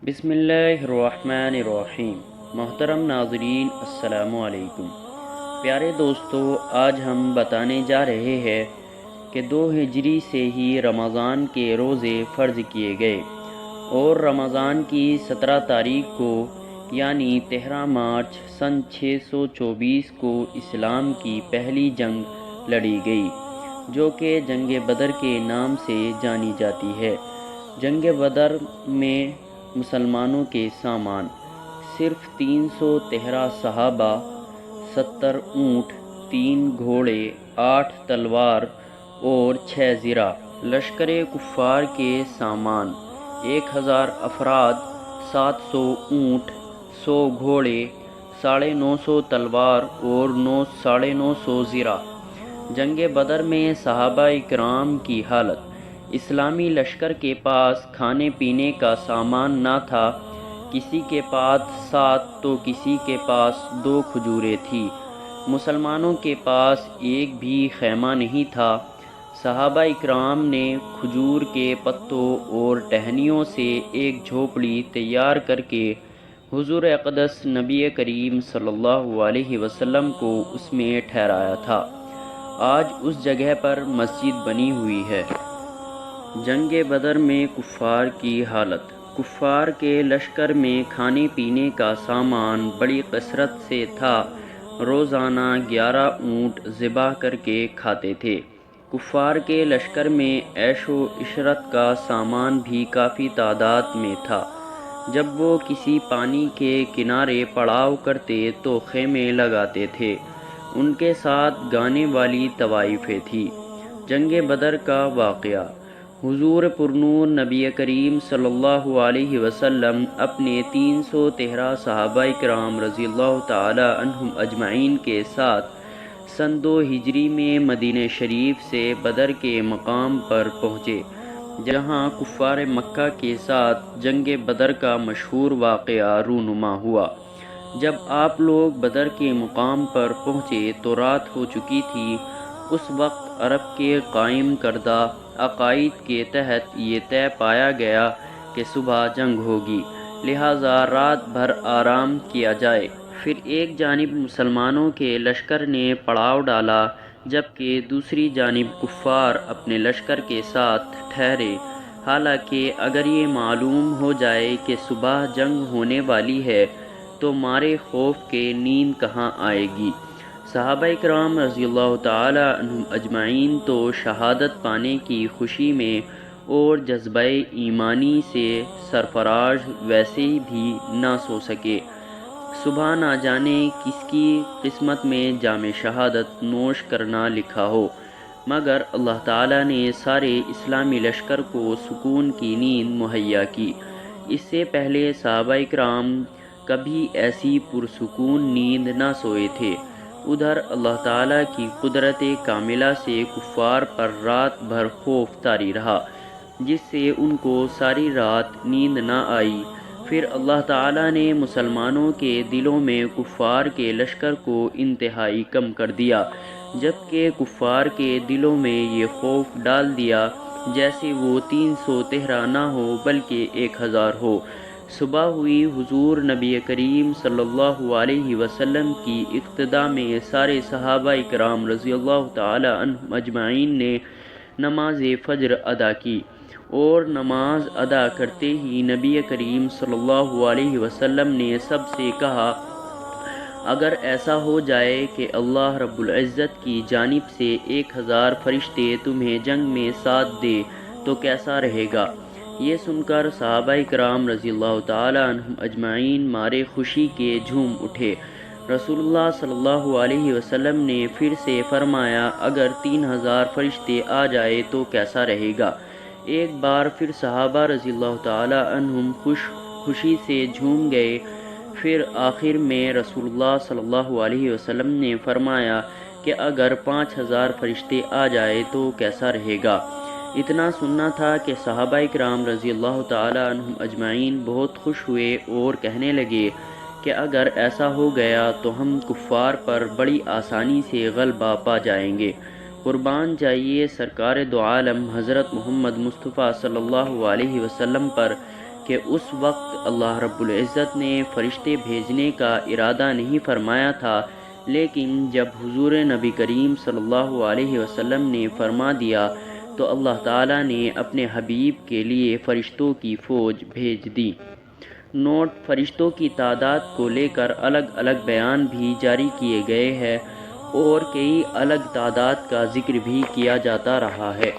بسم اللہ الرحمن الرحیم۔ محترم ناظرین السلام علیکم۔ پیارے دوستو، آج ہم بتانے جا رہے ہیں کہ 2 ہجری سے ہی رمضان کے روزے فرض کیے گئے اور رمضان کی 17 تاریخ کو یعنی 13 مارچ سن 624 کو اسلام کی پہلی جنگ لڑی گئی، جو کہ جنگ بدر کے نام سے جانی جاتی ہے۔ جنگ بدر میں مسلمانوں کے سامان صرف 313 صحابہ، 70 اونٹ، 3 گھوڑے، 8 تلوار اور 6 زرہ۔ لشکر کفار کے سامان 1000 افراد، 700 اونٹ، 100 گھوڑے، 950 تلوار اور 950 زرہ۔ جنگ بدر میں صحابہ کرام کی حالت۔ اسلامی لشکر کے پاس کھانے پینے کا سامان نہ تھا، کسی کے پاس 7 تو کسی کے پاس 2 کھجوریں تھیں۔ مسلمانوں کے پاس ایک بھی خیمہ نہیں تھا۔ صحابہ اکرام نے کھجور کے پتوں اور ٹہنیوں سے ایک جھوپڑی تیار کر کے حضور اقدس نبی کریم صلی اللہ علیہ وسلم کو اس میں ٹھہرایا تھا۔ آج اس جگہ پر مسجد بنی ہوئی ہے۔ جنگ بدر میں کفار کی حالت۔ کفار کے لشکر میں کھانے پینے کا سامان بڑی کثرت سے تھا۔ روزانہ 11 اونٹ ذبح کر کے کھاتے تھے۔ کفار کے لشکر میں عیش و عشرت کا سامان بھی کافی تعداد میں تھا۔ جب وہ کسی پانی کے کنارے پڑاؤ کرتے تو خیمے لگاتے تھے۔ ان کے ساتھ گانے والی طوائفیں تھیں۔ جنگ بدر کا واقعہ۔ حضور پرنور نبی کریم صلی اللہ علیہ وسلم اپنے 313 صحابہ کرام رضی اللہ تعالی عنہم اجمعین کے ساتھ سن 2 ہجری میں مدینہ شریف سے بدر کے مقام پر پہنچے، جہاں کفار مکہ کے ساتھ جنگ بدر کا مشہور واقعہ رونما ہوا۔ جب آپ لوگ بدر کے مقام پر پہنچے تو رات ہو چکی تھی۔ اس وقت عرب کے قائم کردہ عقائد کے تحت یہ طے پایا گیا کہ صبح جنگ ہوگی، لہٰذا رات بھر آرام کیا جائے۔ پھر ایک جانب مسلمانوں کے لشکر نے پڑاؤ ڈالا، جبکہ دوسری جانب کفار اپنے لشکر کے ساتھ ٹھہرے۔ حالانکہ اگر یہ معلوم ہو جائے کہ صبح جنگ ہونے والی ہے تو مارے خوف کے نیند کہاں آئے گی۔ صحابہ کرام رضی اللہ تعالی عنہم اجمعین تو شہادت پانے کی خوشی میں اور جذبہ ایمانی سے سرفراز، ویسے بھی نہ سو سکے۔ صبح نہ جانے کس کی قسمت میں جام شہادت نوش کرنا لکھا ہو، مگر اللہ تعالیٰ نے سارے اسلامی لشکر کو سکون کی نیند مہیا کی۔ اس سے پہلے صحابہ کرام کبھی ایسی پرسکون نیند نہ سوئے تھے۔ ادھر اللہ تعالیٰ کی قدرت کاملہ سے کفار پر رات بھر خوف طاری رہا، جس سے ان کو ساری رات نیند نہ آئی۔ پھر اللہ تعالیٰ نے مسلمانوں کے دلوں میں کفار کے لشکر کو انتہائی کم کر دیا، جبکہ کفار کے دلوں میں یہ خوف ڈال دیا جیسے وہ 313 نہ ہو بلکہ 1000 ہو۔ صبح ہوئی، حضور نبی کریم صلی اللہ علیہ وسلم کی اقتداء میں سارے صحابہ کرام رضی اللہ تعالی عنہم اجمعین نے نماز فجر ادا کی، اور نماز ادا کرتے ہی نبی کریم صلی اللہ علیہ وسلم نے سب سے کہا، اگر ایسا ہو جائے کہ اللہ رب العزت کی جانب سے 1000 فرشتے تمہیں جنگ میں ساتھ دے تو کیسا رہے گا؟ یہ سن کر صحابہ کرام رضی اللہ تعالی عنہم اجمعین مارے خوشی کے جھوم اٹھے۔ رسول اللہ صلی اللہ علیہ وسلم نے پھر سے فرمایا، اگر 3000 فرشتے آ جائے تو کیسا رہے گا؟ ایک بار پھر صحابہ رضی اللہ تعالی عنہم خوشی سے جھوم گئے۔ پھر آخر میں رسول اللہ صلی اللہ علیہ وسلم نے فرمایا کہ اگر 5000 فرشتے آ جائے تو کیسا رہے گا؟ اتنا سننا تھا کہ صحابہ کرام رضی اللہ تعالی عنہم اجمعین بہت خوش ہوئے اور کہنے لگے کہ اگر ایسا ہو گیا تو ہم کفار پر بڑی آسانی سے غلبہ پا جائیں گے۔ قربان جائیے سرکار دو عالم حضرت محمد مصطفیٰ صلی اللہ علیہ وسلم پر کہ اس وقت اللہ رب العزت نے فرشتے بھیجنے کا ارادہ نہیں فرمایا تھا، لیکن جب حضور نبی کریم صلی اللہ علیہ وسلم نے فرما دیا تو اللہ تعالیٰ نے اپنے حبیب کے لیے فرشتوں کی فوج بھیج دی۔ نوٹ: فرشتوں کی تعداد کو لے کر الگ الگ بیان بھی جاری کیے گئے ہیں اور کئی الگ تعداد کا ذکر بھی کیا جاتا رہا ہے۔